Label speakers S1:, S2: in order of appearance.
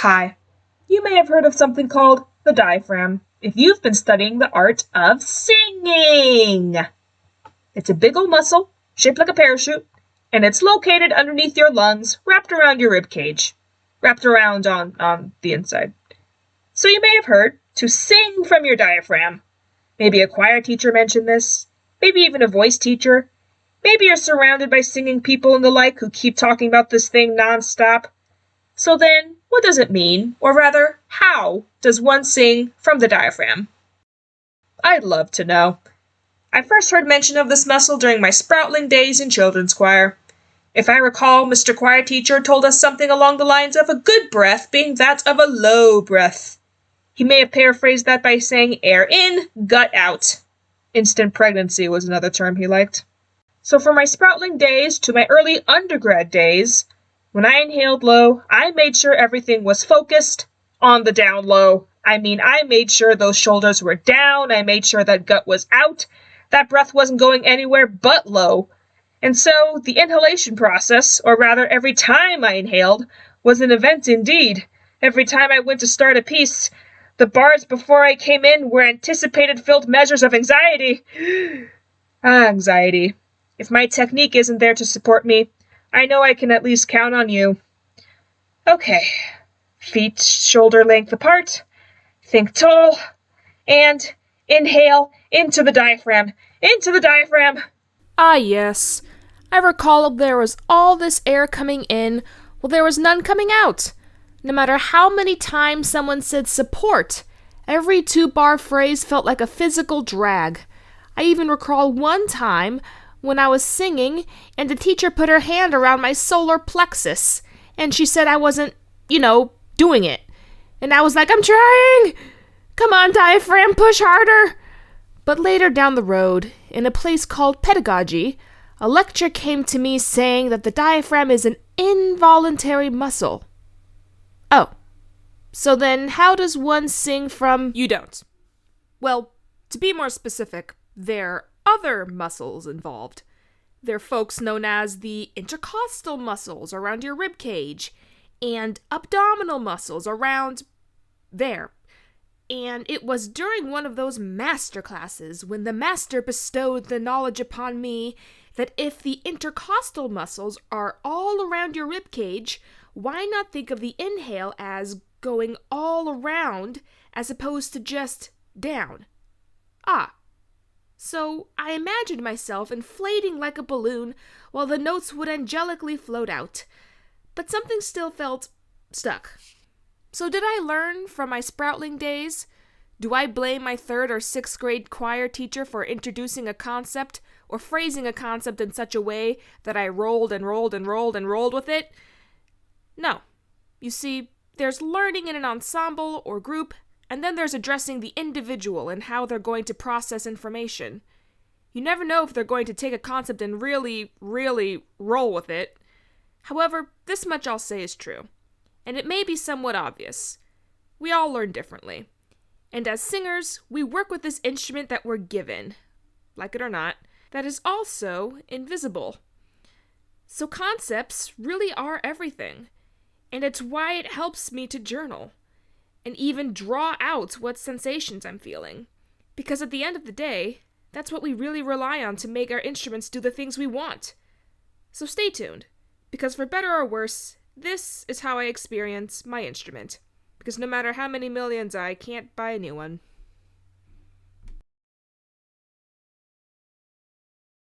S1: Hi. You may have heard of something called the diaphragm if you've been studying the art of singing. It's a big old muscle shaped like a parachute, and it's located underneath your lungs, wrapped around your rib cage, wrapped around on the inside. So you may have heard to sing from your diaphragm. Maybe a choir teacher mentioned this, maybe even a voice teacher. Maybe you're surrounded by singing people and the like who keep talking about this thing nonstop. So then, what does it mean? Or rather, how does one sing from the diaphragm? I'd love to know. I first heard mention of this muscle during my sproutling days in children's choir. If I recall, Mr. Choir Teacher told us something along the lines of a good breath being that of a low breath. He may have paraphrased that by saying air in, gut out. Instant pregnancy was another term he liked. So from my sproutling days to my early undergrad days, when I inhaled low, I made sure everything was focused on the down low. I made sure those shoulders were down. I made sure that gut was out. That breath wasn't going anywhere but low. And so the inhalation process, or rather every time I inhaled, was an event indeed. Every time I went to start a piece, the bars before I came in were anticipated filled measures of anxiety. Anxiety. If my technique isn't there to support me, I know I can at least count on you. Okay. Feet shoulder length apart. Think tall. And inhale into the diaphragm. Into the diaphragm.
S2: Ah, yes. I recall there was all this air coming in, while there was none coming out. No matter how many times someone said support, every 2-bar phrase felt like a physical drag. I even recall one time when I was singing and the teacher put her hand around my solar plexus, and she said I wasn't, doing it. And I was like, I'm trying! Come on, diaphragm, push harder! But later down the road, in a place called pedagogy, a lecture came to me saying that the diaphragm is an involuntary muscle. Oh, so then how does one sing from...
S3: You don't. Well, to be more specific, there are other muscles involved. They're folks known as the intercostal muscles around your rib cage, and abdominal muscles around there. And it was during one of those master classes when the master bestowed the knowledge upon me that if the intercostal muscles are all around your rib cage, why not think of the inhale as going all around as opposed to just down? So I imagined myself inflating like a balloon while the notes would angelically float out. But something still felt stuck. So did I learn from my sproutling days? Do I blame my 3rd or 6th grade choir teacher for introducing a concept or phrasing a concept in such a way that I rolled and rolled and rolled and rolled with it? No. You see, there's learning in an ensemble or group, and then there's addressing the individual and how they're going to process information. You never know if they're going to take a concept and really, really roll with it. However, this much I'll say is true. And it may be somewhat obvious. We all learn differently. And as singers, we work with this instrument that we're given, like it or not, that is also invisible. So concepts really are everything. And it's why it helps me to journal, and even draw out what sensations I'm feeling. Because at the end of the day, that's what we really rely on to make our instruments do the things we want. So stay tuned, because for better or worse, this is how I experience my instrument. Because no matter how many millions, I can't buy a new one.